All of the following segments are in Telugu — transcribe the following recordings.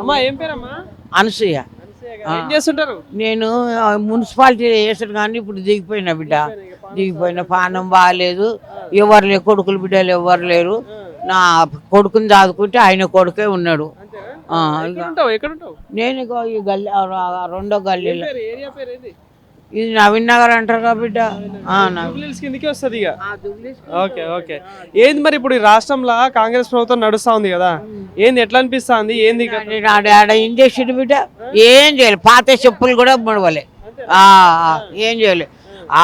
అమ్మా ఏం పేరమ్మా? అనసూయ. ఏం చేస్తుంటారు? నేను మున్సిపాలిటీ చేసాను కానీ ఇప్పుడు దిగిపోయినా బిడ్డ, దిగిపోయిన పానం బాగాలేదు, ఎవరు లేరు, కొడుకులు బిడ్డలు ఎవరు లేరు. నా కొడుకుని దాదుకుంటే ఆయన కొడుకే ఉన్నాడు. నేను ఈ గల్లీ రెండో గల్లీలో, ఇది నవీన్ నగర్ అంటారు కదా బిడ్డ. కిందకి వస్తుంది ఇక. Okay okay. ఏంది మరి ఇప్పుడు ఈ రాష్ట్రంలో కాంగ్రెస్ ప్రభుత్వం నడుస్తా ఉంది కదా, ఏంది ఎట్లా అనిపిస్తుంది? ఏంది ఏం చేసిండు బిడ్డ? ఏం చేయలేదు. పాత చెప్పులు కూడా ముడవలే, ఏం చేయలే.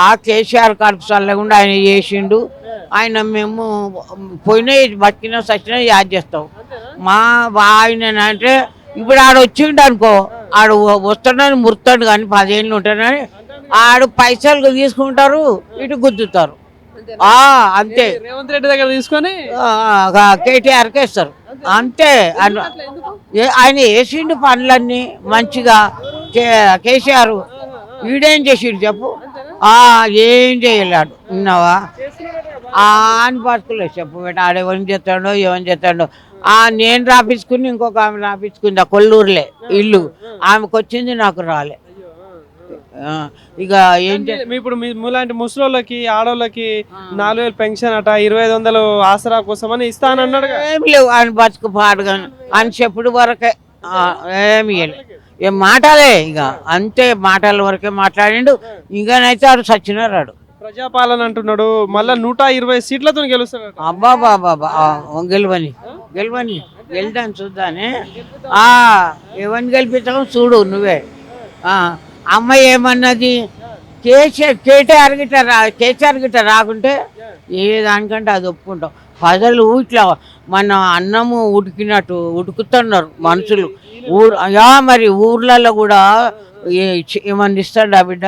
ఆ కేసీఆర్ కడుపు చల్లకుండా ఆయన చేసిండు. ఆయన మేము పోయినా బతికినా సచ్చినా యాద్ చేస్తాం. ఆయన అంటే ఇప్పుడు ఆడు వచ్చిండు అనుకో, ఆడు వస్తాడని మురుతాడు కానీ 10 ఏళ్ళు ఉంటాడని ఆడు పైసలు తీసుకుంటారు, ఇటు గుద్దుతారు. అంతే. రేవంత్ రెడ్డి దగ్గర తీసుకొని కేటీఆర్కి ఇస్తారు అంతే. ఆయన వేసిండు పనులన్నీ మంచిగా. కేసీఆర్ వీడేం చేసిండు చెప్పు? ఏం చేయలేడు. ఉన్నావా అని బతుకులేదు చెప్పు బిడ్డ. ఆడెవరిని చేస్తాడో ఏమని చేస్తాడో. నేను రాపించుకుని ఇంకొక ఆమె రాపించుకుంది, కొల్లూరులే ఇల్లు. ఆమెకు వచ్చింది, నాకు రాలే. ఇక ఏం ఇప్పుడు మీలాంటి ముసలోళ్ళకి ఆడోళ్ళకి 4000 పెన్షన్ అట, 2500 ఆసరా కోసం అని ఇస్తాను అన్నాడు. ఏమి లేవు ఆయన బతుకు పాడుగా అని చెప్పుడు వరకే, ఏమి ఏం మాటలే ఇక అంతే. మాటల వరకే మాట్లాడిండు. ఇంకనైతే ఆడు సచ్చినారాడు. ప్రజాపాలన అంటున్నాడు, మళ్ళా 120 సీట్లతో గెలుస్తాడు. అబ్బా బాబా గెలవని గెలుదాన్ని చూద్దానే. ఎవరిని గెలిపించడం చూడు నువ్వే. అమ్మాయి ఏమన్నది? కేటీఆర్ గిట్ట రాకుంటే ఏ దానికంటే అది ఒప్పుకుంటాం. ప్రజలు ఇట్లా మన అన్నము ఉడికినట్టు ఉడుకుతున్నారు మనుషులు. మరి ఊర్లలో కూడా ఏమన్నా ఇస్తాడు ఆ బిడ్డ?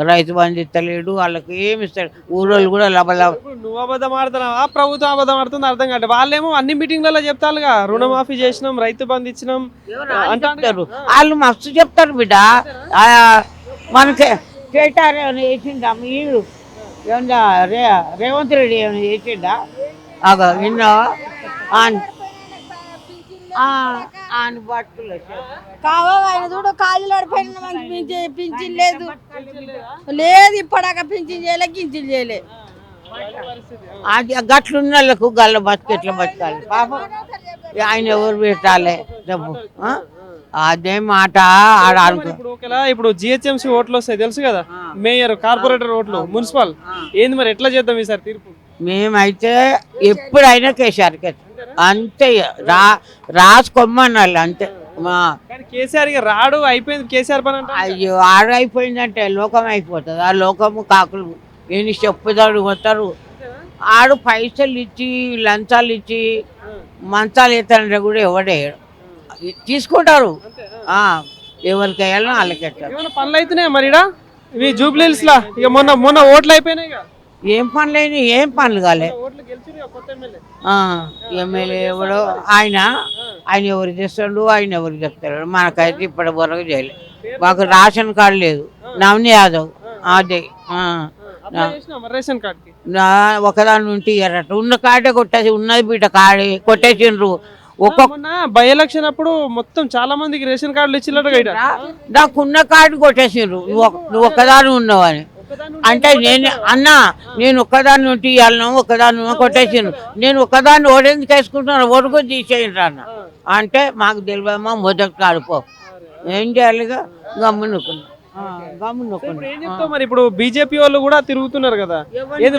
రైతు బంధు ఇస్తలేడు, వాళ్ళకి ఏమి ఇస్తాడు? ఊరోళ్ళు కూడా లబలబ. నువ్వు అబద్ధం ఆడుతున్నావా, ప్రభుత్వం అబద్ధం ఆడుతుంది అర్థం కాదు. వాళ్ళేమో అన్ని మీటింగ్లలో చెప్తారుగా, రుణమాఫీ చేసినాం, రైతు బంధు ఇచ్చినాం అంటారు. వాళ్ళు మస్తు చెప్తారు బిడ్డ. మనకి కేటీఆర్ ఏమైనా చేసిండా? మీరు ఏమన్నా రేవంత్ రెడ్డి ఏమైనా చేసిండా? విన్నావా? కావాలి చూడు, కాళ్ళు పడిపోయిన మనకి పింఛన్ లేదు, ఇప్పటిదాకా పింఛన్ చేయలే, గింఛన్ చేయలే. అది గట్లున్న వాళ్ళకు గల్ల బతుకు ఎట్లా బతకాలి పాపం? ఆయన ఎవరు పెట్టాలి డబ్బు? అదే మాట ఆడ. ఇప్పుడు జిహెచ్ఎంసీ ఓట్లు వస్తాయి తెలుసు కదా, మేయర్, కార్పొరేటర్ ఓట్లు, మున్సిపల్. ఏంది మరి ఎట్లా చేద్దాం ఈసారి తీర్పు? మేమైతే ఎప్పుడైనా కేసీఆర్కి అంతే, రాసుకోమన్నాళ్ళు అంతే. కేసీఆర్ రాడు, అయిపోయింది కేసీఆర్ పని. అయ్యో ఆడు అయిపోయిందంటే లోకం అయిపోతుంది. ఆ లోకము కాకులు ఏమి చెప్పుదాడు వస్తారు. ఆడు పైసలు ఇచ్చి లంచాలు ఇచ్చి మంచాలు ఎత్తాలంటే కూడా ఎవడే తీసుకుంటారు. ఎవరికి వేయాలన్నా వాళ్ళకి ఎత్తారు. పనులు అవుతున్నాయి మరి ఇవి జూబ్లీహిల్స్ లా. ఇక మొన్న ఓట్లు అయిపోయినాయి. ఏం పనులు అయినాయి? ఏం పనులు కాలే. ఎమ్మెల్యే ఎవడో ఆయన ఎవరు చేస్తాడు, ఆయన ఎవరు చెప్తాడు. మనకైతే ఇప్పటి వరకు చేయలేదు. మాకు రేషన్ కార్డు లేదు. నవని యాదవ్ అదే ఒకదాని నుండి ఎర్రట ఉన్న కార్డే కొట్టేసి ఉన్నది బిడ్డ కార్డు కొట్టేసిండ్రు. బై ఎలక్షన్ అప్పుడు మొత్తం చాలా మందికి రేషన్ కార్డులు ఇచ్చినట్టు నాకున్న కార్డు కొట్టేసిండ్రు. నువ్వు ఒక్కదాని ఉన్నావు అని అంటే నేను ఒక్కదాన్ని ఉంటే ఇవ్వాలను, ఒక్కదాన్ని కొట్టేసిండ్రు. నేను ఒక్కదాన్ని ఓడేందుకు వేసుకుంటున్నాను, ఓడుకొని తీసేయండి అన్న అంటే మాకు తెలియదమ్మా, మొదటి కాడిపో. ఏం చేయాలిగా? గమ్మునుకున్నా. మరి ఇప్పుడు బీజేపీ వాళ్ళు కూడా తిరుగుతున్నారు కదా,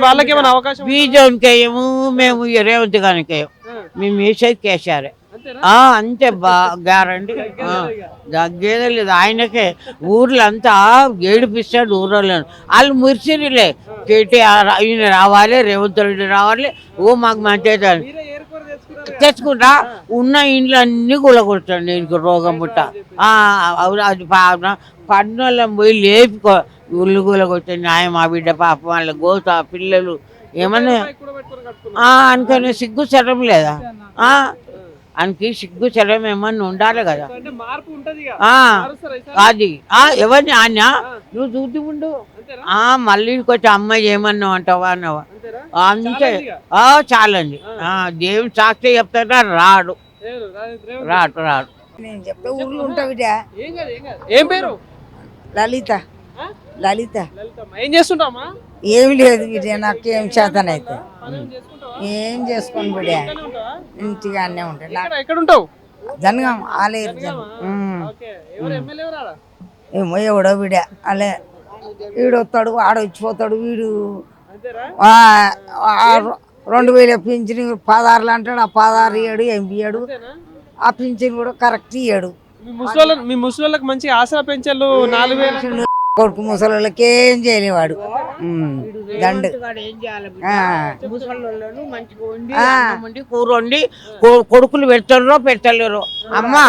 వాళ్ళకి ఏమైనా అవకాశం? బీజేపీకి ఏమో మేము రేవంత్ గారికి మేము వేసేది కేసీఆర్ అంతే. గ్యారంటీ తగ్గేదే లేదు ఆయనకే. ఊర్లో అంతా ఏడిపిస్తాడు ఊరోళ్ళని. వాళ్ళు మురిసిరిలే, కేటీఆర్ ఈయన రావాలి, రేవంత్ రెడ్డి రావాలి, మాకు మంచి తెచ్చుకుంటా. ఉన్న ఇండ్లు అన్నీ కూలగొడతాడు. నేను రోగం పుట్ట అది పన్నులను పోయి లేపుకో, ఉల్లు కూలగొట్టే న్యాయం. ఆ బిడ్డ పాప వాళ్ళ గోత పిల్లలు ఏమన్నా అనుకునే సిగ్గు చెడం లేదా? ఆయనకి సిగ్గు చెడం ఏమన్నా ఉండాలి కదా. అది ఎవరిని ఆన్యా నువ్వు చూసి ఉండు. మళ్ళీ వచ్చి అమ్మాయి ఏమన్నావు అంటావా అన్నావా? అంతే చాలండి. దేవుని సాక్షి చెప్తాడా? రాడు. నేను చెప్తా ఊర్లో ఉంటావు ఏం పేరు? లలిత ఆ? లలిత లలితమ్మ. ఏం చేస్తుంటావా? ఏమి లేదు బిడ్డ నాకేం చేతనైతే చేసుకుంటావా? ఏం చేసుకోను బిడ్డ ఇంట్లోనే ఉంటావా? ఇంటిగానే ఉంటాను ఎక్కడ ఉంటావు? జనగాం ఆలేరు జనం ఓకే. ఎవరు ఎమ్మెల్యే ఎవరు ఆడ? ఏమో ఎవడో బిడ్డ అలే వీడొస్తాడు ఆడొచ్చిపోతాడు వీడు అంతేరా? 2000 పింఛన్ 16 అంటాడు ఆ 16 ఇయ్యాడు ఎంపీ ఇయ్యాడు అంతేనా? ఆ పింఛన్ కూడా కరెక్ట్ ఇయ్యాడు మీ ముసలోళ్ళకి మంచి ఆసరా పెంచాలు 4000 కొడుకు ముసలోళ్ళకి ఏం చేయలేవాడు దండు ఏం చేయాలి ఆ. ముసలోళ్ళను మంచిగా వండి అన్నం వండి కూర వండి కొడుకులు పెడతారో పెట్టలేరు అమ్మా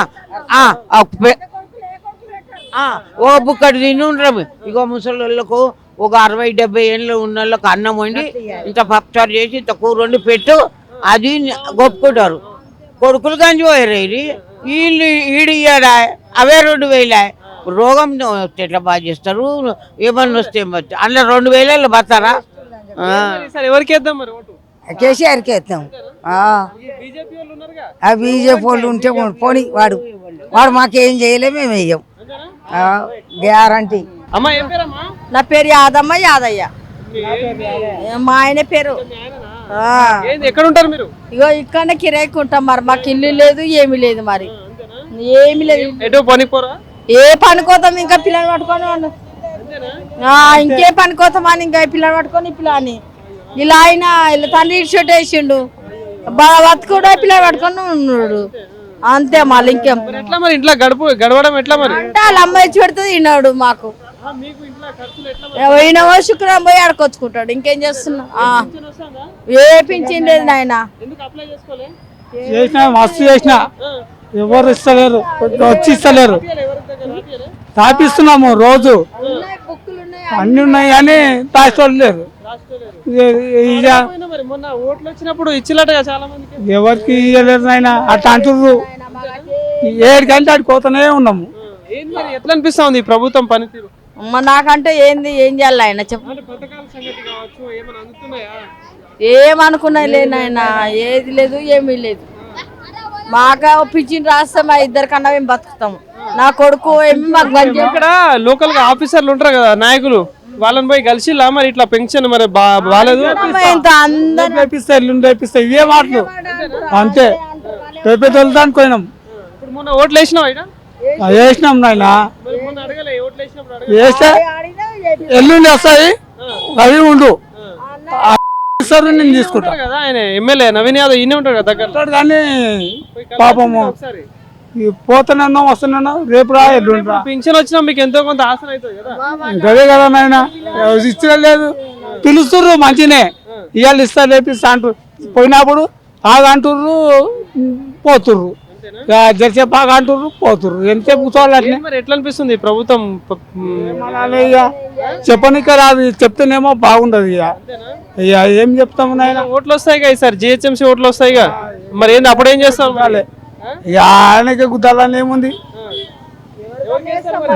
ఓ బుక్కడి తిని ఉండరు ఇగో ముసలోళ్ళకు ఒక 60-70 ఏళ్ళు ఉన్న వాళ్ళకి అన్నం వండి ఇంత పప్పుచారు చేసి ఇంత కూర వండి పెట్టు అది గొప్పుకుంటారు కొడుకులు గంజిపోయారు వీళ్ళు ఈడు ఇయ్యాడా అవే 2000 రోగం ఎట్లా బాగా చేస్తారు ఏమన్నా వస్తే అందులో 2000 బతారా ఈసారి ఎవరికి వేద్దాం మరి ఓటు? కేసీఆర్కి వేస్తాం బీజేపీ వాళ్ళు ఉన్నారుగా. ఆ బీజేపీ వాళ్ళు ఉంటే పోనీ వాడు మాకేం చేయలే మేము వేయం గ్యారంటీ. అమ్మా ఏం పేరమ్మా? నా పేరు యాదమ్మ యాదయ్య. మా ఆయన పేరు ఏంది ఎక్కడ ఉంటారు మీరు? ఇగో ఇక్కడ కిరాయికి ఉంటాం మరి మాకు ఇల్లు లేదు ఏమి లేదు మరి ఏమి లేదు. ఎటు పనిపోరా? ఏ పనికోతాం ఇంకా పిల్లలు పట్టుకొని ఉండు. ఇంకే పనికోతామని ఇంకా పిల్లలు పట్టుకొని పిల్లని ఇలా ఆయన ఇలా తండ్రి ఇటు వేసిండు బతుకుడు పిల్లలు పట్టుకొని ఉన్నాడు అంతే. మళ్ళీ ఇంకేం ఎట్లా మరి ఇంట్లో గడవడం ఎట్లా మరి? అంటే వాళ్ళ అమ్మాయి ఇచ్చి పెడుతుంది తిన్నాడు మాకు. పోయినవో శుక్రవారం పోయి ఆడుకొచ్చుకుంటాడు. ఇంకేం చేస్తున్నా ఏ పింఛన్ లేదు నాయన. చేసిన మస్తు చేసిన ఎవరు ఇస్తలేరు వచ్చి ఇస్తలేరు తాపిస్తున్నాము రోజు అన్ని ఉన్నాయి కానీ తాచేవాళ్ళు లేరు మొన్న ఓట్లు వచ్చినప్పుడు ఇచ్చినట్టుగా చాలా మందికి ఎవరికి ఇవ్వలేరు నాయన అట్లా అంటుర్రు 7 గంటలు ఆడిపోతూనే ఉన్నాము. ఎట్లా అనిపిస్తా ఉంది ఈ ప్రభుత్వం పనితీరు? నాకంటే ఏంది ఏం చేయాలి ఆయన చెప్పు. పథకాల సంగతి కావచ్చు ఏమైనా అందుతున్నాయా? ఏమనుకున్నా లేదు ఆయన ఏది లేదు ఏమీ లేదు. మాకు పింఛన్ రాస్తే మా ఇద్దరు కన్నా మేము బతుకుతాము. నా కొడుకు ఏమి మాకు బంద్ ఇక్కడ లోకల్ గా ఆఫీసర్లు ఉంటారు కదా నాయకులు వాళ్ళని పోయి కలిసిలా మరి ఇట్లా పెన్షన్ మరి బాగాలేదు ఇవే మాటలు అంతే పెద్ద తొలదానికి పోయినాం. ఇప్పుడు మొన్న ఓట్లు వేసినావు ఇక్కడ వేసినాం నాయన మొన్న అడగలే ఓట్లు వేసినప్పుడు వేస్తే ఎల్లుండి వస్తాయి అవి ఉండు నేను తీసుకుంటా కదా. ఆయన ఎమ్మెల్యే నవీన్ యాదవ్ ఈయన ఉంటాడు కదా దగ్గర కానీ పాపము పోతున్నాను వస్తున్నాను రేపు రా ఎల్లుండి రా పింఛన్ వచ్చినా మీకు ఎంతో కొంత ఆసన అవుతుంది కదా. గదే కదా నాయన ఇచ్చడం లేదు పిలుస్తుర్రు మంచినే ఇవాళ ఇస్తా రేపిస్తా అంటారు పోయినప్పుడు ఆగా అంటుర్రు పోతుర్రు జరిసే బాగా అంటుర్రు పోతుర్రు ఎంతసేపు కూర్చోవాలి. మరి ఎట్లా అనిపిస్తుంది ప్రభుత్వం? ఇక చెప్పనిక రాదు చెప్తేనేమో బాగుండదు ఇక ఏం చెప్తాము నాయన. ఓట్లు వస్తాయి కదా ఈసారి జిహెచ్ఎంసీ ఓట్లు వస్తాయిగా మరి ఏంది అప్పుడు ఏం చేస్తాం? ఇక ఆయనకి గుద్దాలని ఏముంది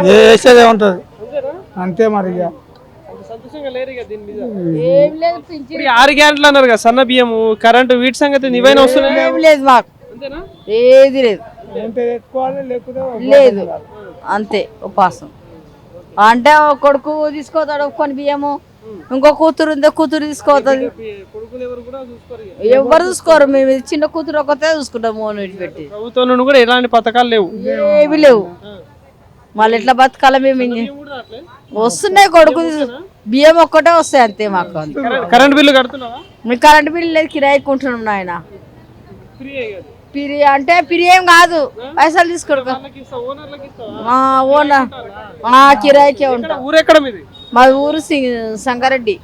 వేసేదే ఉంటది అంతే మరి. ఇక సంతోషంగా లేరు ఇక దీని మీద. ఏం లేదు పింఛన్ 6 గ్యారెంట్లు అన్నారు కదా సన్న బియ్యము కరెంటు వీటి సంగతి నీవైనా వస్తున్నాయి ఏం లేదు మాకు ఏది లేదు లేదు అంతే ఉపాసం. అంటే కొడుకు తీసుకోతాడు కొన్ని బియ్యము ఇంకో కూతురు ఉందో కూతురు తీసుకోతుంది. ఎవరు చూసుకోరు మేము చిన్న కూతురు ఒకతే చూసుకుంటాము పెట్టి. ప్రభుత్వం నుండి కూడా ఎలాంటి పథకాలు లేవు ఏవి లేవు. మళ్ళీ ఎట్లా బతకాల మేము వస్తున్నాయి కొడుకు బియ్యం ఒక్కటే వస్తాయి అంతే మాకు. కరెంట్ బిల్లు కడుతున్నావా? మీకు కరెంట్ బిల్లు లేదు కిరాయికి ఉంటున్నాం నాయన. పిరి అంటే పిరి ఏం కాదు పైసలు తీసుకోడు ఓనర్ కిరాయికే ఉంటాం. ఊరెక్కడ మీది? మా ఊరు సంగారెడ్డి.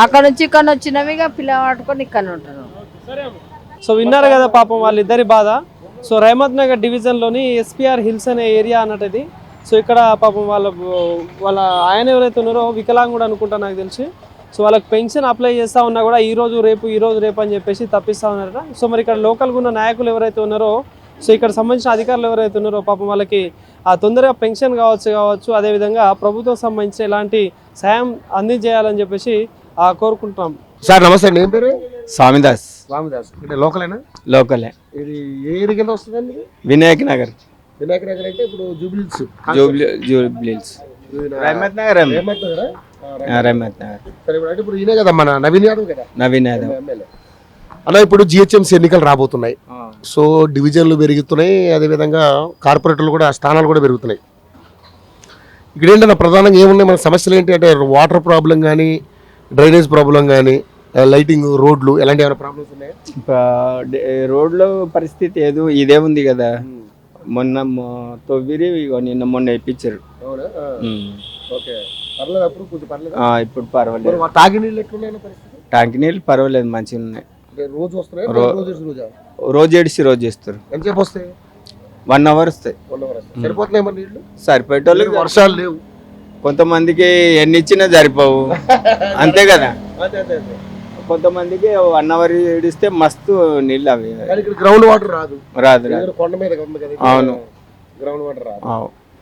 అక్కడ నుంచి ఇక్కడ వచ్చినవి ఇక పిల్ల పట్టుకొని ఇక్కడ ఉంటారు. సో విన్నారు కదా పాపం వాళ్ళిద్దరి బాధ. సో రహమత్ నగర్ డివిజన్లోని ఎస్పీఆర్ హిల్స్ అనే ఏరియా అన్నది. సో ఇక్కడ పాపం వాళ్ళ ఆయన ఎవరైతే ఉన్నారో వికలాంగుడు అనుకుంటా నాకు తెలిసి. సో వాళ్ళకి పెన్షన్ అప్లై చేస్తూ ఉన్నా కూడా ఈ రోజు రేపు అని చెప్పేసి తప్పిస్తూ ఉన్నారట. సో మరి ఇక్కడ లోకల్గా ఉన్న నాయకులు ఎవరైతే ఉన్నారో సో ఇక్కడ సంబంధించిన అధికారులు ఎవరైతే ఉన్నారో పాపం వాళ్ళకి తొందరగా పెన్షన్ కావచ్చు అదేవిధంగా ప్రభుత్వం సంబంధించిన ఎలాంటి సాయం అందించేయాలని చెప్పేసి కోరుకుంటున్నాం. సార్ నమస్తే అండి. ఏం పేరు? స్వామిదాస్. స్వామిదాస్ అంటే లోకలేనా? లోకలే, ఇది ఏ ఏరియా కింద వస్తుందండి? వినాయక్ నగర్, వినాయక నగర్ అంటే ఇప్పుడు జూబ్లీహిల్స్. జూబ్లీహిల్స్, రహమత్ నగర్, రేమత్ నగరా? రహమత్ నగర్. సరే ఇప్పుడు అంటే ఇప్పుడు ఈయనే కదా మన నవీన్ యాదవ్ కదా నవీన్ యాదవ్. ఎమ్మెల్యే. అలా ఇప్పుడు జిహెచ్ఎంసీ ఎన్నికలు రాబోతున్నాయి. సో డివిజన్లు పెరుగుతున్నాయి, అదేవిధంగా కార్పొరేటర్లు కూడా స్థానాలు కూడా పెరుగుతున్నాయి. ఇక్కడ ఏంటన్నా ప్రధానంగా ఏమున్నాయి మన సమస్యలు ఏంటి అంటే వాటర్ ప్రాబ్లం కానీ, డ్రైనేజ్ ప్రాబ్లం కానీ, లైటింగ్, రోడ్లు ఎలాంటి ఏమైనా ప్రాబ్లమ్స్ ఉన్నాయా? రోడ్లో పరిస్థితి ఏదో ఇదే ఉంది కదా, మొన్న తొవ్విరి నిన్న మొన్న వేయించారు. అవునా? ఓకే, పర్లేదు. అప్పుడు కొంచెం పర్లేదు. ఇప్పుడు పర్వాలేదు. తాగి నీళ్ళు ఎట్లున్నాయి పరిస్థితి? ట్యాంక్ నీళ్ళు పర్వాలేదు, మంచిగా ఉన్నాయి. రోజు వస్తున్నాయి, రోజు ఏడిసి రోజు చేస్తారు. ఎంతసేపు వస్తాయి? 1 hour వస్తాయి. సరిపోతున్నాయి మరి నీళ్ళు? సరిపోయేటోళ్ళకి వర్షాలు లేవు, కొంతమందికి ఎన్ని ఇచ్చినా సరిపోవు, అంతే కదా. కొంతమందికి 1 hour ఏడిస్తే మస్తు నీళ్ళు అవి. గ్రౌండ్ వాటర్ రాదు. కొండ మీద ఉంది కదా. అవును, గ్రౌండ్ వాటర్ రాదు.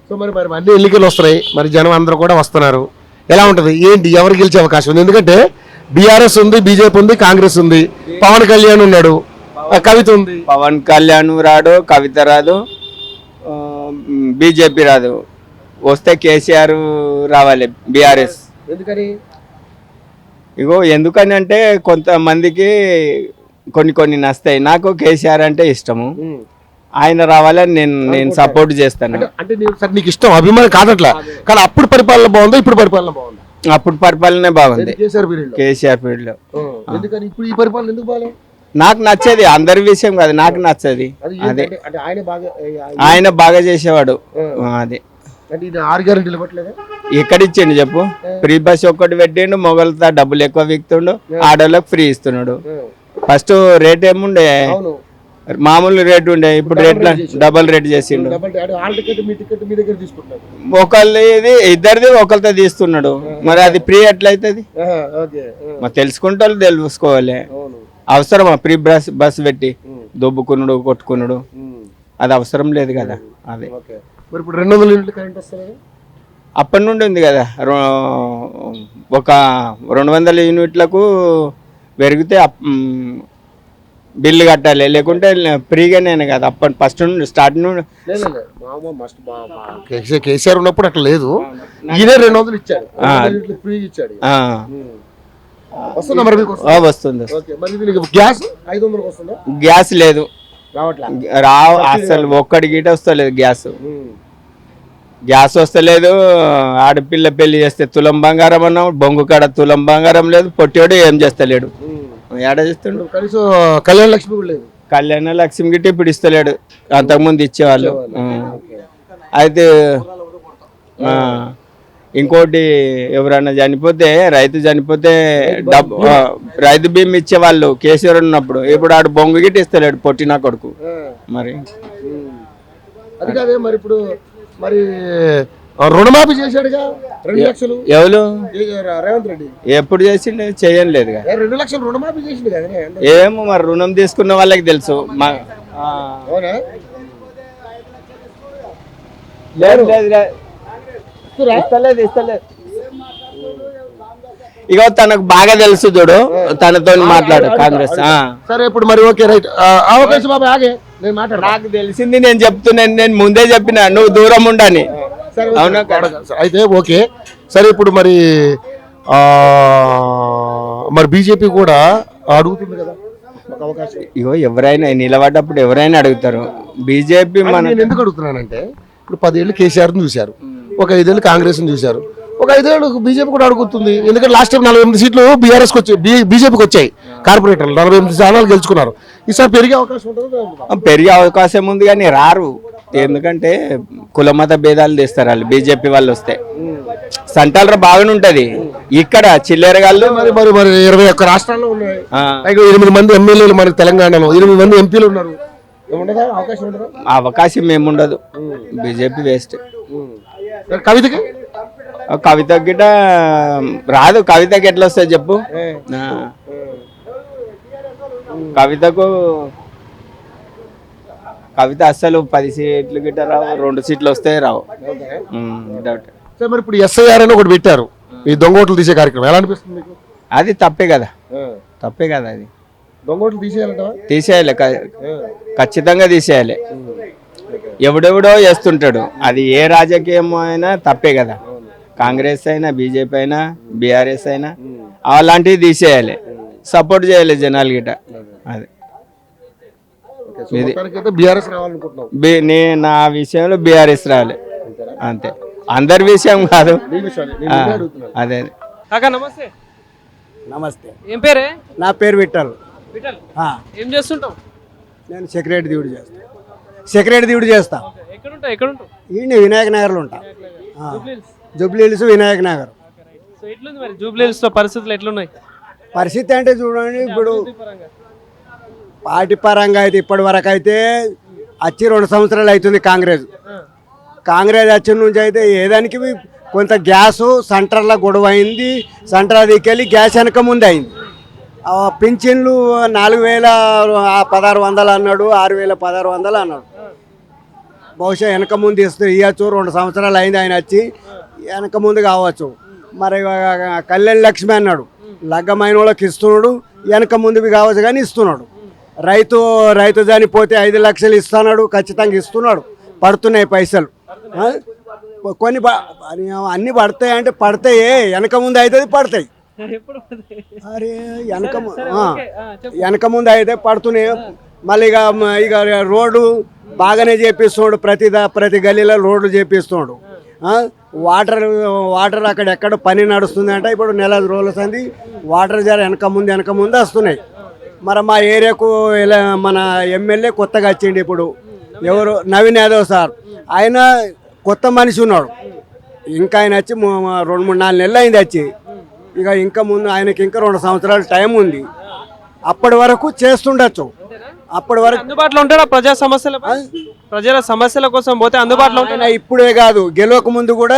సో మరి అన్ని ఎన్నికలు వస్తున్నాయి, మరి జనం అందరూ కూడా వస్తున్నారు. ఎలా ఉంటది ఏంటి, ఎవరు గెలిచే అవకాశం ఉంది? ఎందుకంటే బీఆర్ఎస్ ఉంది, బీజేపీ ఉంది, కాంగ్రెస్ ఉంది, పవన్ కళ్యాణ్ ఉన్నాడు, కవిత ఉంది. పవన్ కళ్యాణ్ రాడు, కవిత రాదు, బీజేపీ రాదు. వస్తే కేసీఆర్ రావాలి, బీఆర్ఎస్. ఎందుకని? ఇగో ఎందుకని అంటే కొంతమందికి కొన్ని నస్తాయి. నాకు కేసీఆర్ అంటే ఇష్టము, ఆయన రావాలని నేను సపోర్ట్ చేస్తాను. అంటే నీకు ఇష్టం, అభిమానం కాదట్లా, కానీ అప్పుడు పరిపాలన బాగుందా, ఇప్పుడు పరిపాలన బాగుందా? అప్పుడు పరిపాలనే బాగుంది, కేసీఆర్ పీరియడ్ లో. ఎందుకని ఇప్పుడు ఈ పరిపాలన ఎందుకు బాగాలేదు? నాకు నచ్చేది, అందరి విషయం కాదు, నాకు నచ్చది. అదే ఆయన బాగా చేసేవాడు. అది ఎక్కడ ఇచ్చిండు చెప్పు? ఫ్రీ బస్ ఒక్కటి పెట్టిండు, మొగలతో డబ్బులు ఎక్కువ విక్తుండు, ఆడోళ్ళకి ఫ్రీ ఇస్తున్నాడు. ఫస్ట్ రేట్ ఏముండే, మామూలు రేట్ ఉండే, ఇప్పుడు రేట్ల డబల్ రేట్ చేసిండు. ఒకళ్ళు ఇది ఇద్దరిది ఒకరితో తీస్తున్నాడు, మరి అది ఫ్రీ ఎట్లయితుంది? మరి తెలుసుకుంటే తెలుసుకోవాలి. అవసరమా ఫ్రీ బస్ పెట్టి దొబ్బుకున్నాడు, కొట్టుకున్నాడు? అది అవసరం లేదు కదా. అది ఇప్పుడు 200 యూనిట్లు కరెంట్ వస్తుంది, అప్పటి నుండి ఉంది కదా. ఒక 200 యూనిట్లకు పెరిగితే బిల్లు కట్టాలి, లేకుంటే ఫ్రీగానే కదా. అప్పటి ఫస్ట్ నుండి స్టార్ట్ నుండి కేసీఆర్ ఉన్నప్పుడు అట్లా లేదు. ఇదే 200 ఇచ్చాడు, ఫ్రీ ఇచ్చాడు. వస్తుంది. గ్యాస్ 500 వస్తుందా? గ్యాస్ లేదు, రావు అసలు. ఒక్కడి గీట వస్తలేదు గ్యాస్ వస్తలేదు. ఆడపిల్ల పెళ్లి చేస్తే తులం బంగారం అన్నావు, బొంగు కాడ తులం బంగారం లేదు. పొట్టేడు ఏం చేస్తలేడు, ఏడ చేస్తుండు? కనీసం కళ్యాణ లక్ష్మి కూడా లేదు. కళ్యాణ లక్ష్మి గిట్ట ఇప్పుడు ఇస్తలేడు, అంతకుముందు ఇచ్చేవాళ్ళు. అయితే ఇంకోటి, ఎవరైనా చనిపోతే, రైతు చనిపోతే రైతు బీమా ఇచ్చేవాళ్ళు కేసీఆర్ ఉన్నప్పుడు. ఇప్పుడు ఆడు బొంగు గిట్ట ఇస్తలేడు, పొట్టినా కొడుకు. మరి అది కాదే, మరి ఇప్పుడు మరి రుణమాఫీ చేశాడుగా 2 లక్షలు. ఎవరు? రేవంత్ రెడ్డి. ఎప్పుడు చేసిండే? చేయలేదుగా. 2 లక్షలు రుణమాఫీ చేసిండు కదా. ఏమో మరి, రుణం తీసుకున్న వాళ్ళకి తెలుసు. ఇస్తలేదు. ఇక తనకు బాగా తెలుసు, చూడు, తనతో మాట్లాడు కాంగ్రెస్. సరే ఇప్పుడు మరి ఓకే, రైట్. అవకాశం బాబా ఆగే, నేను మాట్లాడు. నాకు తెలిసింది నేను చెప్తున్నాను, నేను ముందే చెప్పిన నువ్వు దూరం ఉండని. అవునా? అయితే ఓకే. సరే ఇప్పుడు మరి బీజేపీ కూడా అడుగుతుంది కదా అవకాశం. ఇగో ఎవరైనా నిలబడ్డప్పుడు ఎవరైనా అడుగుతారు. బీజేపీ నేను ఎందుకు అడుగుతున్నానంటే, ఇప్పుడు 10 ఏళ్ళు కేసీఆర్ని చూశారు, ఒక 5 ఏళ్ళు కాంగ్రెస్ని చూశారు, ఒక 5 ఏళ్ళు బీజేపీ కూడా అడుగుతుంది. ఎందుకంటే లాస్ట్ టైం 48 సీట్లు బీఆర్ఎస్కి వచ్చాయి, బీజేపీకి వచ్చాయి. కార్పొరేటర్లు 48 స్థానాలు గెలుచుకున్నారు. ఈసారి పెరిగే అవకాశం ఉంటుంది. పెరిగే అవకాశం ఉంది, కానీ రారు. ఎందుకంటే కులమత భేదాలు తెస్తారు వాళ్ళు, బీజేపీ వాళ్ళు వస్తే. సెంట్రల్ బాగానే ఉంటది, ఇక్కడ చిల్లరగాళ్ళు. మరి 21 రాష్ట్రాల్లో ఉన్నాయి, 8 మంది ఎమ్మెల్యేలు మనకి తెలంగాణలో, 8 మంది ఎంపీలు ఉన్నారు. అవకాశం ఏముండదు, బీజేపీ వేస్ట్. కవితకి గిట్ట రాదు. కవితకి ఎట్లా వస్తుంది చెప్పు? కవిత అస్సలు 10 సీట్లు గిట్ట రావు, 2 సీట్లు వస్తే రావు. డౌట్. మరి ఇప్పుడు ఎస్ఐఆర్ అని ఒకటి పెట్టారు, ఈ దొంగోట్లు తీసే కార్యక్రమం. ఎలా అనిపిస్తుంది మీకు? అది తప్పే కదా, అది. దొంగోట్లు తీసేయాలంటావా? తీసేయాలి, ఖచ్చితంగా తీసేయాలి. ఎవడెవడో చేస్తుంటాడు, అది ఏ రాజకీయం అయినా తప్పే కదా. కాంగ్రెస్ అయినా, బీజేపీ అయినా, బీఆర్ఎస్ అయినా అలాంటివి తీసేయాలి, సపోర్ట్ చేయాలి జనాలు గిట. అది బీఆర్ఎస్ రావాలనుకుంటున్నావు? నా విషయంలో బీఆర్ఎస్ రావాలి అంతే, అందరి విషయం కాదు. అదే. కాకా నమస్తే. నమస్తే. ఏం పేరే? నా పేరు విఠల్. విఠల్, ఏం చేస్తుంటావు? నేను సెక్రటరీ డ్యూటీ చేస్తా. సెక్రటరీ డ్యూటీ చేస్తా. ఎక్కడుంటావు? ఈ వినాయక నగర్లో ఉంటా. Jubilee hills Vinayaka Nagar. So ఎట్లుంది మరి జూబ్లీ హిల్స్ లో పరిస్థితులు ఎట్లున్నాయి? పరిస్థితి అంటే చూడండి, ఇప్పుడు పార్టీ పరంగా అయితే ఇప్పటి వరకు అయితే వచ్చి 2 సంవత్సరాలు అవుతుంది కాంగ్రెస్ వచ్చిన నుంచి అయితే ఏదానికి కొంత గ్యాసు సెంటర్లో గొడవ అయింది. సెంటర్ దిక్కెళ్ళి గ్యాస్ వెనక ముందు అయింది. పింఛన్లు 4,1600 అన్నాడు, 6,1600 అన్నాడు. బహుశా వెనక ముందు ఇవ్వచ్చు. 2 సంవత్సరాలు అయింది ఆయన వచ్చి, వెనక ముందు కావచ్చు. మరి కళ్యాణ్ లక్ష్మి అన్నాడు, లగ్గమైన వాళ్ళకి ఇస్తున్నాడు, వెనక ముందువి కావచ్చు కానీ ఇస్తున్నాడు. రైతు చనిపోతే 5 లక్షలు ఇస్తున్నాడు, ఖచ్చితంగా ఇస్తున్నాడు. పడుతున్నాయి పైసలు. కొన్ని అన్ని పడతాయి అంటే పడతాయి, వెనక ముందు అవుతుంది పడతాయి. అరే వెనక ముందు అయితే పడుతున్నాయి. మళ్ళీ ఇక రోడ్డు బాగానే చేపిస్తున్నాడు, ప్రతి గల్లీలో రోడ్లు చేపిస్తున్నాడు. వాటర్ అక్కడెక్కడ పని నడుస్తుంది అంటే ఇప్పుడు నెల రోజుల సంది వాటర్ జర వెనక ముందు వస్తున్నాయి. మరి మా ఏరియాకు మన ఎమ్మెల్యే కొత్తగా వచ్చిండు ఇప్పుడు, ఎవరు నవీన్ యాదవ్ సార్. ఆయన కొత్త మనిషి ఉన్నాడు. ఇంకా ఆయన వచ్చి 2-3-4 నెలలు అయింది వచ్చి. ఇక ఇంకా ముందు ఆయనకి ఇంకా 2 సంవత్సరాల టైం ఉంది. అప్పటి వరకు చేస్తుండొచ్చు. అప్పటి వరకు అందుబాటులో ఉంటాడా? ప్రజల సమస్యల కోసం పోతే అందుబాటులో ఉంటాడా? ఇప్పుడే కాదు, గెలవక ముందు కూడా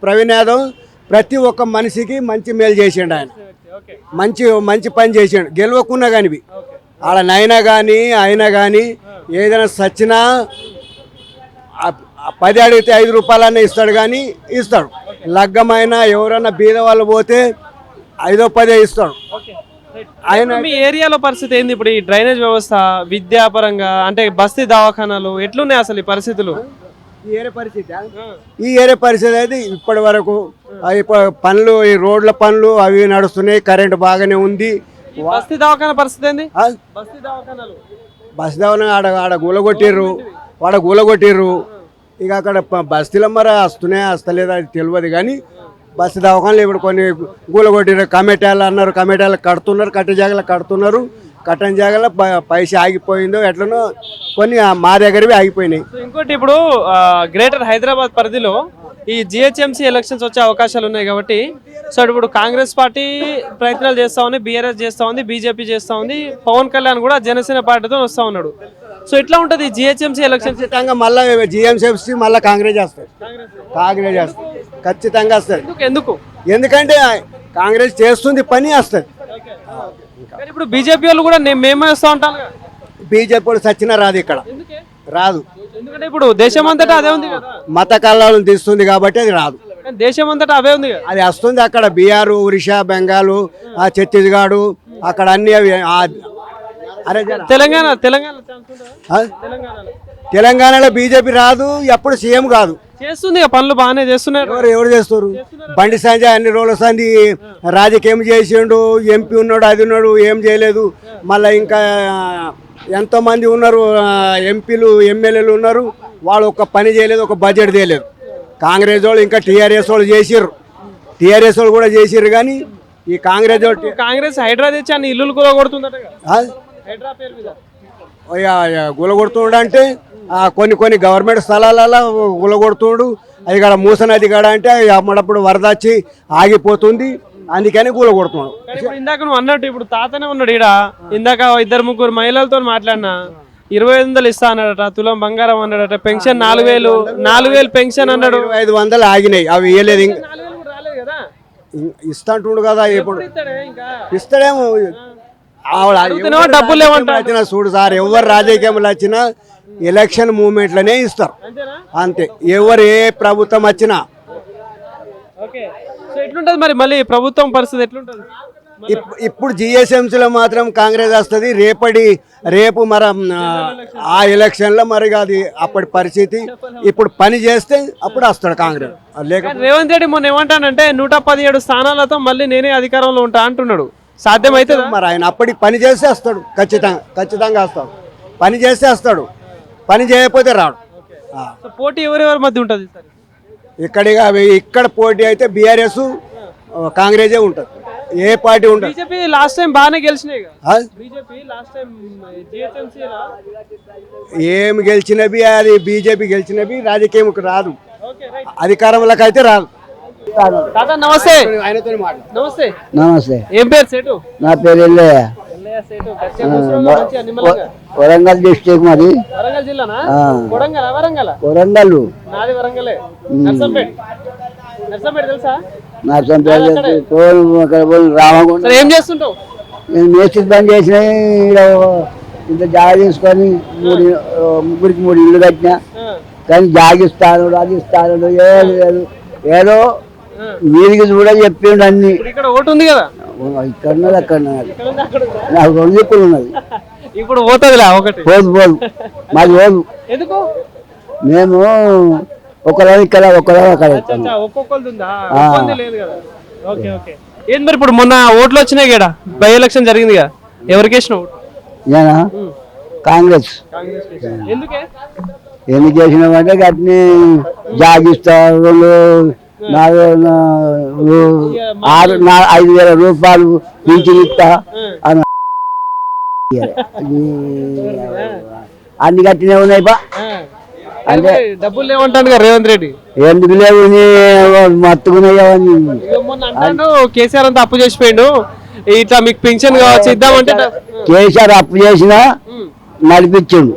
ప్రవీణ్ యాదవ్ ప్రతి ఒక్క మనిషికి మంచి మేలు చేసిండు. ఆయన మంచి పని చేసిండు. గెలవకున్నా కానీ ఆడ నైనా కానీ అయినా కానీ ఏదైనా సచ్చినా 10 అడిగితే 5 రూపాయలన్నా ఇస్తాడు కానీ ఇస్తాడు. లగ్గమైనా ఎవరన్నా బీద వాళ్ళు పోతే 5-10 ఇస్తాడు. మీ ఏరియాలో పరిస్థితి ఏంది ఇప్పుడు? ఈ డ్రైనేజ్ వ్యవస్థ, విద్యాపరంగా అంటే బస్తీ దవాఖానాలు ఎట్లున్నాయి అసలు ఈ పరిస్థితులు? ఈ ఏరియా పరిస్థితి అయితే ఇప్పటి వరకు పనులు, ఈ రోడ్ల పనులు అవి నడుస్తున్నాయి. కరెంట్ బాగానే ఉంది. బస్తీ దవాఖానా పరిస్థితి ఏంది? బస్తీ దవాఖానా ఆడ గూలగొట్టిర్రు. ఇక అక్కడ బస్తీలో మరి వస్తలేదా అది తెలియదు కానీ బస్సు దవాఖానలు ఇప్పుడు కొన్ని గూలగొట్టిర్రు. కమిటాలు అన్నారు, కమిటాలు కడుతున్నారు, కట్టే జాగాలు కడుతున్నారు. కట్టని జాగాలో పైసా ఆగిపోయిందో ఎట్లనో కొన్ని మా దగ్గరవి ఆగిపోయినాయి. ఇంకోటి ఇప్పుడు గ్రేటర్ హైదరాబాద్ పరిధిలో ఈ జిహెచ్ఎంసీ ఎలక్షన్స్ వచ్చే అవకాశాలు ఉన్నాయి కాబట్టి సో ఇప్పుడు కాంగ్రెస్ పార్టీ ప్రయత్నాలు చేస్తా ఉంది, బీఆర్ఎస్ చేస్తా ఉంది, బీజేపీ చేస్తా ఉంది, పవన్ కళ్యాణ్ కూడా జనసేన పార్టీతో వస్తా ఉన్నాడు. సో ఎట్లా ఉంటుంది జిహెచ్ఎంసీ ఎలక్షన్స్? ఖచ్చితంగా మళ్ళీ జిహెచ్ఎంసీ మళ్ళీ కాంగ్రెస్ చేస్తారు. ఖచ్చితంగా వస్తుంది. ఎందుకంటే కాంగ్రెస్ చేస్తుంది పని వస్తుంది. ఇప్పుడు బీజేపీ వాళ్ళు కూడా మేమే వస్తా ఉంటాను. బీజేపీ వాళ్ళు సచ్చినా రాదు, ఇక్కడ రాదు. ఎందుకంటే ఇప్పుడు దేశమంతటా అదే ఉంది కదా, మత కళలను తీస్తుంది కాబట్టి అది రాదు. దేశమంతటా అవే ఉంది, అది వస్తుంది. అక్కడ బీహార్, ఒరిస్సా, బెంగాల్, ఛత్తీస్గఢ్ అక్కడ అన్ని అవి. అరే తెలంగాణలో బీజేపీ రాదు, ఎప్పుడు సీఎం కాదు. చేస్తుంది పనులు బాగానే చేస్తున్నారు. ఎవరు చేస్తారు? బండి సంజయ్ అన్ని రోజుల సంది రాజకీయం చేసిండు, ఎంపీ ఉన్నాడు, అది ఉన్నాడు, ఏం చేయలేదు. మళ్ళీ ఇంకా ఎంతోమంది ఉన్నారు ఎంపీలు, ఎమ్మెల్యేలు ఉన్నారు, వాళ్ళు ఒక పని చేయలేదు, ఒక బడ్జెట్ చేయలేదు. కాంగ్రెస్ వాళ్ళు ఇంకా టీఆర్ఎస్ వాళ్ళు చేసిర్రు, టీఆర్ఎస్ వాళ్ళు కూడా చేసిర్రు. కానీ ఈ కాంగ్రెస్ హైడ్రా తెచ్చి అన్ని ఇల్లు కూడా కొడుతుందట. గులగొడుతుండ అంటే కొన్ని గవర్నమెంట్ స్థలాలలో గులగొడుతుండు. అది కాడ మూసనది కాడ అంటే అమ్మడప్పుడు వరద వచ్చి ఆగిపోతుంది, అందుకని గులగొడుతున్నాడు. ఇందాక నువ్వు అన్నట్టు ఇప్పుడు తాతనే ఉన్నాడు ఈడ. ఇందాక 2-3 మహిళలతో మాట్లాడినా 2500 ఇస్తా అన్నాడట, తులం బంగారం అన్నాడట, పెన్షన్ 4000 పెన్షన్ అన్నాడు. 500 ఆగినాయి, అవి ఇవ్వలేదు. ఇస్తాంటుండు కదా, ఇప్పుడు ఇస్తాడేమో. డబ్బులు వచ్చినా చూడు సార్, ఎవరు రాజకీయంలో వచ్చినా ఎలక్షన్ మూమెంట్లనే ఇస్తారు అంతే, ఎవరు ఏ ప్రభుత్వం వచ్చినా. ఎట్లుంటది మరి మళ్ళీ ప్రభుత్వం పరిస్థితి ఎట్లుంటది? ఇప్పుడు జిహెచ్ఎంసీలో మాత్రం కాంగ్రెస్ వస్తుంది. రేపు మరి ఆ ఎలక్షన్లో మరి అది అప్పటి పరిస్థితి. ఇప్పుడు పని చేస్తే అప్పుడు వస్తాడు కాంగ్రెస్. కానీ రేవంత్ రెడ్డి మొన్న ఏమంటానంటే 117 స్థానాలతో మళ్ళీ నేనే అధికారంలో ఉంటా అంటున్నాడు. సాధ్యమైతే మరి ఆయన అప్పటికి పని చేస్తే వస్తాడు. ఖచ్చితంగా వస్తాడు. పని చేస్తే వస్తాడు. పని చేయకపోతే రాడు. పోటీ ఎవరెవరి మధ్య ఉంటుంది సార్? ఇక్కడ పోటీ అయితే బీఆర్ఎస్ కాంగ్రెసే ఉంటుంది. ఏ పార్టీ ఉంటుంది. బీజేపీ లాస్ట్ టైం బాగానే గెలిచినాయి. బీజేపీ లాస్ట్ టైం జిహెచ్ఎంసీలో ఏమి గెలిచినవి అది బీజేపీ గెలిచినవి రాజకీయంకి రాదు, అధికారంలోకి అయితే రాదు. తాత నమస్తే. నమస్తే. నమస్తే. ఏం పేరు సేటు? నా పేరు ఎల్లయ్య. వరంగల్ డిస్ట్రిక్ట్ మాది. వరంగల్ జిల్లానా? వరంగల్. నాది వరంగలే. నర్సంపేట తెలుసా? రామగుండ. ఏం చేస్తుంటావు? నేను మేస్త్రి పని చేసిన ఇంత జాగా తీసుకొని ముగ్గురికి 3 ఇల్లు కట్టినా. కానీ జాగిస్తాను రాజిస్తాను ఏదో వీరికి కూడా చెప్పిండు అన్ని. ఇక్కడ ఓటు ఉంది కదా? ఇక్కడ ఉన్నది అక్కడ నాకు 2 దిక్కులు ఉన్నది. ఇప్పుడు పోతుందిలే ఒకటి. పోదు మాది పోదు. ఎందుకు? మేము ఒకరు ఇక్కడ ఒకరు అక్కడ. ఒక్కొక్కరు లేదు కదా. Okay okay. ఏం మరి ఇప్పుడు మొన్న ఓట్లు వచ్చినాయి కదా, బై ఎలక్షన్ జరిగింది కదా, ఎవరికి వేసిన ఓటు? నేనా? కాంగ్రెస్. ఎందుకు చేసినామంటే అట్ని జాగిస్తా 5,000 రూపాయలు పింఛన్ ఇస్తా అని అన్ని కట్టినే ఉన్నాయి బా. అంటే డబ్బులు లేవంటాను కదా రేవంత్ రెడ్డి. ఎందుకు లేవు మత్తుకున్నాయని కేసీఆర్ అంతా అప్పు చేసిపోయిండు, ఇట్లా మీకు పెన్షన్ కావచ్చు ఇద్దామంటే. కేసీఆర్ అప్పు చేసినా నడిపించిండు,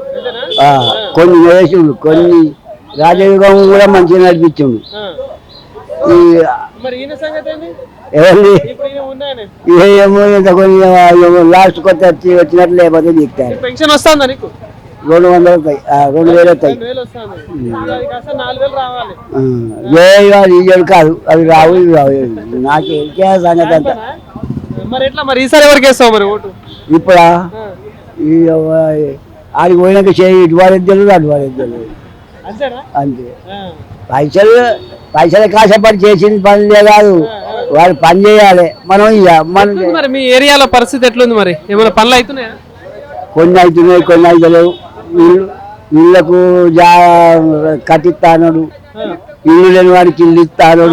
కొన్ని వేసిండు, కొన్ని రాజయుగం కూడా మంచిగా నడిపించిండు. ఏమో లాస్ట్ కొత్త వచ్చినట్లు లేకపోతే దిగుతారు. పెన్షన్ వస్తుందా నీకు? 200 వస్తాయి, 2000 వస్తాయి. ఇయ్యడు కాదు, అవి రావు ఇవి రావు. నాకు ఎరికే సంగతి అంతా. మరి ఈసారి ఎవరికి వేస్తావు మరి ఓటు? ఇప్పుడా ఆడికి పోయినాక చేయి ఇటు వాడేద్దరు అటు వాడేద్దరు అంతే. పైసలు కాసపడి చేసింది పనులే కాదు, వాడు పని చేయాలి. మనం మరి మీ ఏరియాలో పరిస్థితి ఎట్లుంది? మరి ఏమైనా పనులు అవుతున్నాయా? కొన్ని అవుతున్నాయి, కొన్ని అవుతలేవు. ఇళ్ళకు కట్టిస్తాడు, ఇల్లు లేని వాడికి ఇల్లు ఇస్తాడు.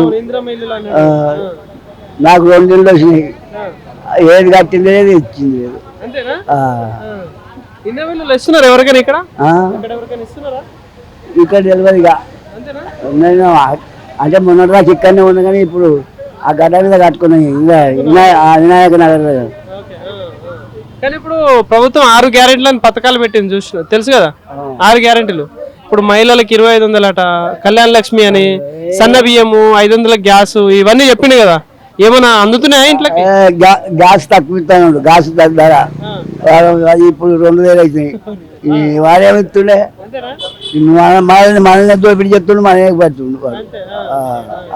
నాకు 2 ఇళ్ళు వచ్చినాయి, ఏది కట్టింది లేదు ఇచ్చింది లేదు. ఇక్కడ డెలివరీగా నేను అంటే మొన్నటి దాకా ఇక్కడనే ఉన్నా, కానీ ఇప్పుడు ఆ గడ్డ మీద కట్టుకున్నాయి వినాయక నగర్. కానీ ఇప్పుడు ప్రభుత్వం 6 గ్యారెంటీలను పథకాలు పెట్టింది, చూసిన తెలుసు కదా? 6 గ్యారెంటీలు. ఇప్పుడు మహిళలకు 2500 అట, కళ్యాణ లక్ష్మి అని, సన్న బియ్యము, 500 గ్యాస్, ఇవన్నీ చెప్పింది కదా. ఏమన్నా అందుతున్నాయా ఇంట్లోకి? గ్యాస్ తక్కువ ఇస్తాను, గ్యాస్ ధర అది ఇప్పుడు 2000 అవుతున్నాయి. వాడేమిస్తుండే మనల్ని దోపిడి చెప్తుండే, మనమే పడుతుండు,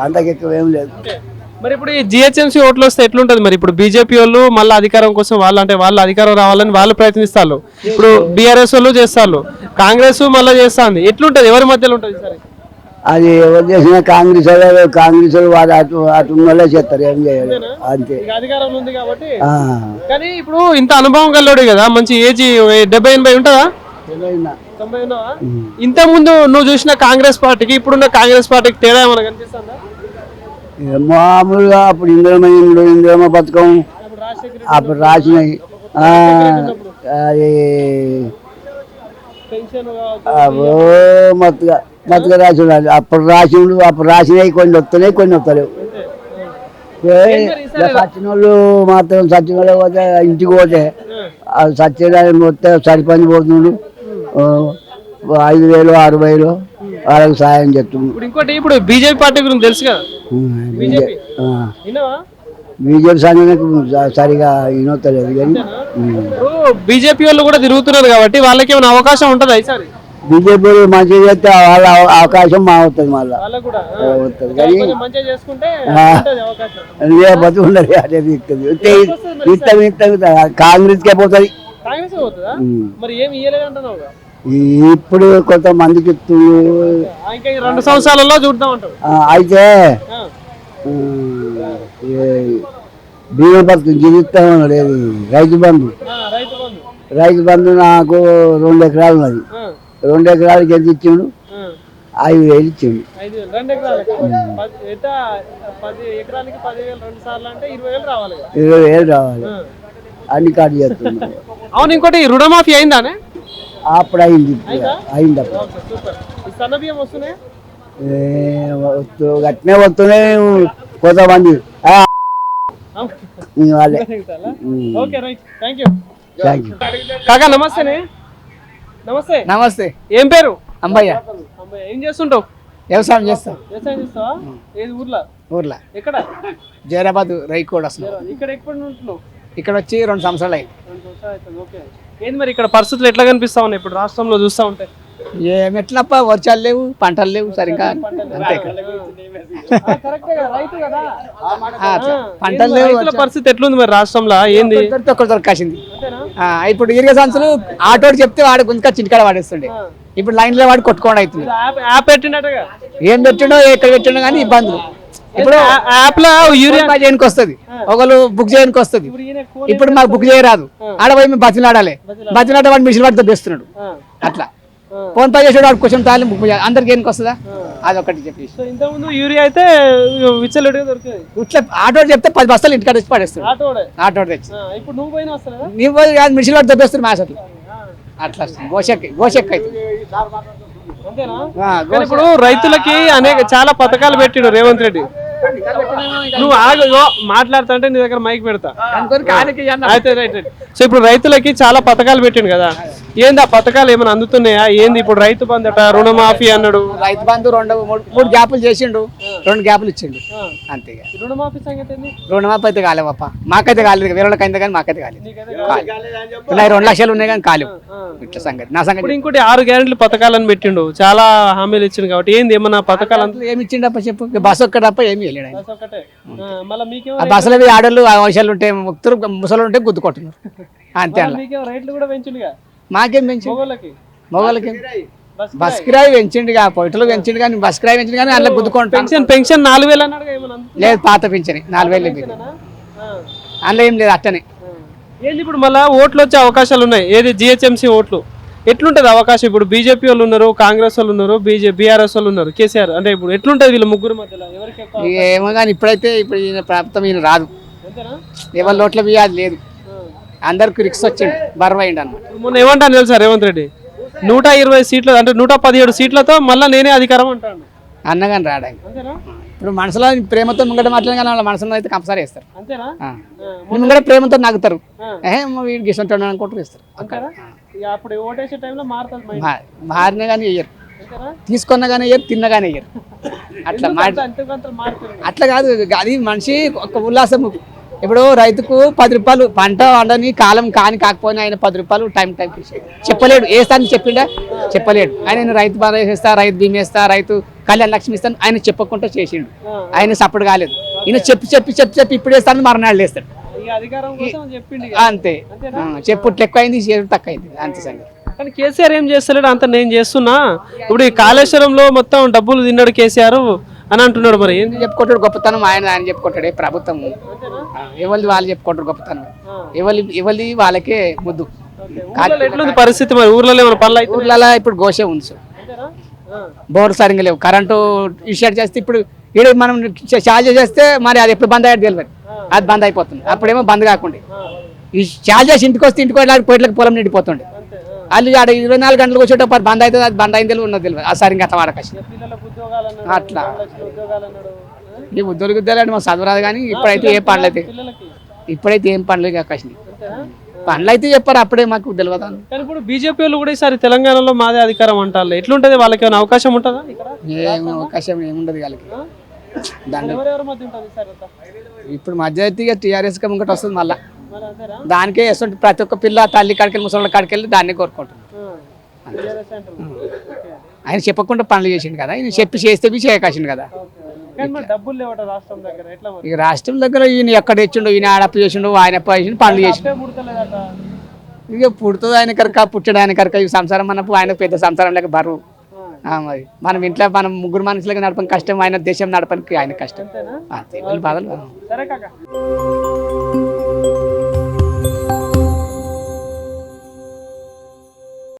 అంతకు ఎక్కువ ఏం లేదు. మరి ఇప్పుడు ఈ జిహెచ్ఎంసీ ఓట్లు వస్తే ఎట్లుంటది? మరి ఇప్పుడు బీజేపీ వాళ్ళు మళ్ళీ అధికారం కోసం వాళ్ళ అధికారం రావాలని వాళ్ళు ప్రయత్నిస్తారు, ఇప్పుడు బీఆర్ఎస్ వాళ్ళు చేస్తారు, కాంగ్రెస్ మళ్ళీ చేస్తుంది. ఎట్లుంటది? ఎవరి మధ్యలో ఉంటది సరే? అది ఎవరు చేసినా కాంగ్రెస్ వాడు అటు ఉన్నోళ్ళే చేస్తారు, ఏం చేయాలి అంతే. అధికారంలో ఉంది కాబట్టి. కానీ ఇప్పుడు ఇంత అనుభవం కల్లోడు కదా, మంచి ఏజ్ 70-80 ఉంటుందా? 90 ఉన్నావా? ఇంత ముందు నువ్వు చూసిన కాంగ్రెస్ పార్టీకి ఇప్పుడున్న కాంగ్రెస్ పార్టీకి తేడా ఏమైనా కనిపిస్తుందా? మామూలుగా అప్పుడు ఇందిరమ్మ పథకం అప్పుడు రాసినాయి, అది మత్తుగా రాసి అప్పుడు రాసినాయి, కొన్ని వస్తున్నాయి, కొన్ని వస్తలేవు. సచిన వాళ్ళు మాత్రం సచిన వాళ్ళు పోతే ఇంటికి పోతే సత్యనారాయణ పోతే సరిపని పోతుండు, 5000 6000 వాళ్ళకి సాయం చేస్తుంది. ఇంకోటి ఇప్పుడు బీజేపీ పార్టీ గురించి తెలుసు కదా, బీజేపీ సంఘటనకు సరిగా వినోత్తలేదు. కానీ బీజేపీ వాళ్ళు కూడా తిరుగుతున్నారు కాబట్టి వాళ్ళకి ఏమైనా అవకాశం ఉంటుందా ఈసారి? బీజేపీ మంచిగా చేస్తే వాళ్ళ అవకాశం మా అవుతుంది మళ్ళీ వాళ్ళకు కూడా వస్తుంది కానీ కొంచెం మంచిగా చేసుకుంటే ఆ. ఉంటది అవకాశం. అదే బతుకున్నది అదే ఇస్తాం కాంగ్రెస్ కే పోతుంది కాంగ్రెస్ పోతుందా? మరి ఏమి ఇయ్యలేదు అంటున్నావు? ఇప్పుడు కొంతమందికి ఇస్తున్నారు. ఇంకా ఈ 2 సంవత్సరాలలో చూద్దాం అంటావు. అయితే ఆ. బీమా పథకం జీవిస్తామన్నాడు రైతు బంధు. రైతు బంధు. రైతు బంధు నాకు 2 ఎకరాలు ఉన్నది. 2 ఎకరాలకి ఎంత ఇచ్చిండు? 5,000 ఇచ్చిండు. 5,000 2 ఎకరాలకి. 10 ఎకరాలకి 10,000 2 సార్లు అంటే 20,000 రావాలి. 20,000 రావాలి. అన్ని కార్డు చేస్తున్నాడు. అవును, ఇంకోటి రుణమాఫీ అయిందానే? అప్పుడు అయింది. అయింది అప్పుడు. సూపర్. ఈ సన్న బియ్యం వస్తున్నాయి? గట్టినే వస్తున్నాయి కొంతమంది వాళ్ళే. Okay right, thank you. Thank you. కాకా నమస్తేనే. నమస్తే. నమస్తే. ఏం పేరు? అంబయ్య. అమ్మాయి, ఏం చేస్తుంటావు? వ్యవసాయం చేస్తాం వ్యవసాయం చేస్తావా? ఏది ఊర్లో? ఊర్లో ఎక్కడ? జైరాబాద్ రైకోడ్ వస్తుంది. ఇక్కడ ఎప్పుడు ఉంటున్నావు? ఇక్కడ వచ్చి 2 సంవత్సరాలు అయింది. 2 సంవత్సరాలు అవుతుంది. ఓకే. ఏంది మరి ఇక్కడ పరిస్థితులు ఎట్లా కనిపిస్తా ఉన్నాయి ఇప్పుడు రాష్ట్రంలో చూస్తా ఉంటే? ఏమెట్లప్ప వర్షాలు లేవు, పంటలు లేవు సరిగ్గా అంతే. కరెక్టే కదా, రైతు కదా. పంటలు ఏంది లేవు, రైతుల పరిస్థితి ఎట్లుంది మరి రాష్ట్రంలో? ఏంది? ఒక్కరు దొరకాసింది. అంతేనా? ఇప్పుడు ఇరిగే సంచులు ఆటోడు చెప్తే వాడు గుంజుక చిటికాడ వాడేస్తుండే. ఇప్పుడు లైన్ లో వాడు కొట్టుకోండి అవుతుంది. యాప్ పెట్టినట్టుగా ఏం పెట్టిండో ఎక్కడ పెట్టిండో కానీ ఇబ్బందులు. ఇప్పుడు యాప్ లో యూరియా చేయడానికి వస్తుంది, ఒకళ్ళు బుక్ చేయడానికి వస్తుంది. ఇప్పుడు మాకు బుక్ చేయరాదు. ఆడపోయి మేము బతిలాడాలి. బతిలాడే వాడు మిషన్ వాడితో తెస్తున్నాడు. అట్లా ఫోన్ పే చేసాడు వాడు కొంచెం తాళి బుక్ చేయాలి. అందరికి ఏనికి వస్తుందా? అదొకటి చెప్పేసి. ఇంతకుముందు యూరియా అయితే విచ్చలెడుగా దొరికేది. ఇట్లా ఆటో చెప్తే 10 బస్తాలు ఇంటికాడ తెచ్చి పడేస్తాడు. ఆటో తెచ్చి ఇప్పుడు నువ్వు పోయినా వస్తా నువ్వు మిషన్ వాడు తెప్పేస్తారు మ్యాచ్ అట్లా అట్లా గోషెక్ అయితే. కానీ ఇప్పుడు రైతులకి చాలా పథకాలు పెట్టిడు రేవంత్ రెడ్డి. నువ్వు ఆగో మాట్లాడుతుంటే నీ దగ్గర మైక్ పెడతా. అయితే రైట్. సో ఇప్పుడు రైతులకి చాలా పథకాలు పెట్టిండు కదా, ఏంది ఆ పథకాలు ఏమైనా అందుతున్నాయా? ఏంది ఇప్పుడు రైతు బంధు అట, రుణమాఫీ అన్నాడు. రైతు బంధు 2-3 గ్యాపులు చేసిండు, 2 గ్యాపులు ఇచ్చిండు అంతే. రుణమాఫీ సంగతి ఏంది? రుణమాఫీ అయితే కాలేవప్ప, మాకైతే కాలేదు. వేరే వాళ్ళకి అయింది కానీ మాకైతే కాలేదు. 2 లక్షలు ఉన్నాయి కానీ కాలేవు. ఇట్లా సంగతి నా సంగతి. ఇప్పుడు ఇంకోటి 6 గ్యారెంటీలు పథకాలను పెట్టిండు, చాలా హామీలు ఇచ్చిండు కాబట్టి ఏంది ఏమన్నా పథకాలు ఏమి ఇచ్చిండప్ప చెప్పు? బస్సు ఒక్కడప్ప ఏమి వెళ్ళాడు. మళ్ళీ బస్సులో ఆడోళ్ళు అవసరాలు ఉంటే ముసలు ఉంటే గుద్దుకుంటున్నారు అంతే. రేట్లు కూడా పెంచిండుగా. మాకేం పెంచి మొగోళ్ళకి బస్ కిరాయి పెంచిండు, పొయిటలు పెంచిండు కానీ బస్ కిరాయి పెంచిండు కానీ అందులో గుద్దుకుంటాం. పెన్షన్ 4,000 అన్నాడు లేదు, పాత పెంచని 4,000 అందులో ఏం లేదు అట్టనే. ఏంది ఇప్పుడు మళ్ళీ ఓట్లు వచ్చే అవకాశాలు ఉన్నాయి? ఏది జిహెచ్ఎంసీ ఓట్లు ఎట్లుంటది అవకాశం? ఇప్పుడు బీజేపీ వాళ్ళు ఉన్నారు, కాంగ్రెస్ వాళ్ళు ఉన్నారు, బీఆర్ఎస్ వాళ్ళు ఉన్నారు, కేసీఆర్ అంటే ఇప్పుడు ఎట్లుంటది వీళ్ళ ముగ్గురు మధ్యలో? ఎవరికి ఏమో కానీ ఇప్పుడైతే ఇప్పుడు ఈయన ప్రభుత్వం ఈయన రాదు. ఎవరి లోట్ల బియ్యాది లేదు, అందరికి రిక్స్ వచ్చిండు, బర్వైండు అన్నమాట. మొన్న ఏమంటాను తెలుసా రేవంత్ రెడ్డి? 120 సీట్లు అంటే 117 సీట్లతో మళ్ళీ నేనే అధికారం అంటాను. అన్నగాని రాడానికి ఇప్పుడు మనసులో ప్రేమతో ముంగట మాట్లాడిన కానీ వాళ్ళ మనసులో అయితే కంపల్సరీ ఇస్తారు. ముంగట ప్రేమతో నాగుతారు, వీడికి ఇష్టం అనుకుంటారు, ఇస్తారు. మారినా కానీ వేయరు, తీసుకున్నా కానీ వేయరు, తిన్నా కానీ వేయరు. అట్లా అట్లా కాదు, అది మనిషి ఒక ఉల్లాసం. ఇప్పుడు రైతుకు 10 రూపాయలు పంట వండని కాలం కాకపోయినా ఆయన 10 రూపాయలు టైం చెప్పలేడు. ఏ స్థానికి చెప్పిండా చెప్పలేడు. ఆయన రైతు బాధ వేస్తా, రైతు బీమా వేస్తా, రైతు కళ్యాణ లక్ష్మి ఇస్తాను ఆయన చెప్పకుండా చేసిండు. ఆయన సపోర్ట్ కాలేదు. ఈయన చెప్పి ఇప్పుడు వేస్తాను మరణాలు వేస్తాడు అంతే. చెప్పుడు ఎక్కువ అయింది, తక్కువ అయింది అంతే సంగతి. కానీ కేసీఆర్ ఏం చేస్తలేడు, అంత నేను చేస్తున్నా. ఇప్పుడు ఈ కాళేశ్వరంలో మొత్తం డబ్బులు తిన్నాడు కేసీఆర్ అని అంటున్నాడు. మరి ఏం చెప్పుకుంటాడు గొప్పతనం? ఆయన చెప్పుకుంటాడే ప్రభుత్వం. ఎవరిది వాళ్ళు చెప్పుకుంటారు గొప్పతనం, ఎవరి వాళ్ళకే ముద్దు. ఎట్లుంది పరిస్థితి మరి ఊర్లలో? ఊర్లలో ఇప్పుడు గోషే ఉంది, బోర్ సరిగ్గా లేవు, కరెంటు ఇష్యూట్ చేస్తే ఇప్పుడు ఈడ మనం ఛార్జ్ చేస్తే మరి అది ఎప్పుడు బంద్ అయ్యాడు తెలియదు, అది బంద్ అయిపోతుంది. అప్పుడేమో బంద్ కాకుండా ఈ ఛార్జ్ చేసి ఇంటికి వస్తే ఇంటికి వెళ్ళి పోయిట్లకి పొలం నిండిపోతుండే. వాళ్ళు ఆడ 24 గంటలకు వచ్చేటప్పుడు బంద్ అవుతుంది, అది బంద్ అయింది ఉన్నది తెలియదు. ఆ సరిగ్గా అట్లా వాడకసి అట్లా ఈ ఉద్యోగాలు అంటే మా చదువురాదు కానీ ఇప్పుడైతే ఏ పనులు అయితే ఏం పనులు కాకసి పనులు అయితే చెప్పారు, అప్పుడే మాకు తెలియదు. కానీ ఇప్పుడు బీజేపీ వాళ్ళు కూడా ఈసారి తెలంగాణలో మాదే అధికారం అంటారు, ఎట్లుంటది? వాళ్ళకి ఏమైనా అవకాశం ఉంటుందా? ఏమి అవకాశం ఏముండదు వాళ్ళకి. ఇప్పుడు మధ్యవర్తిగా టీఆర్ఎస్ ముంగట వస్తుంది మళ్ళా. దానికే ప్రతి ఒక్క పిల్ల తల్లి కాడికెళ్ళి ముసలి కాడికెళ్ళి దాన్నే కోరుకుంటుంది టీఆర్ఎస్ అంటారు. ఓకే. ఆయన చెప్పకుండా పనులు చేసిండు కదా, ఆయన చెప్పి చేస్తే చేయకాసిండు కదా. కానీ మరి డబ్బులు లేవట రాష్ట్రం దగ్గర, ఎట్లా మరి? ఇక రాష్ట్రం దగ్గర ఈయన ఎక్కడ తెచ్చిండు, ఈయన ఆడప్పు చేసిండు, ఆయన అప్పు చేసిండు, పనులు చేసిండు. అప్పే పుడతలేదట. ఇక పుడుతుంది ఆయన కనుక, పుట్టడు ఆయన కనుక. ఈ సంసారం అన్నప్పుడు ఆయన పెద్ద సంసారం లేక బరువు. మరి మనం ఇంట్లో మనం ముగ్గురు మనుషులకి నడపని కష్టం, ఆయన దేశం నడపనికి ఆయన కష్టం. అంతేనా? అంతే, వీళ్ళు బాధలు. సరే కాక.